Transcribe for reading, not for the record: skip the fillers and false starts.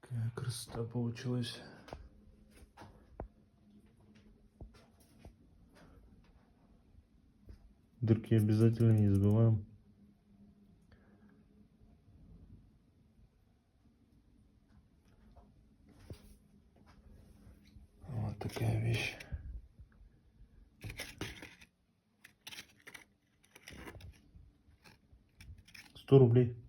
Какая красота получилась. Дырки обязательно не забываем. Вот такая вещь. 100 рублей.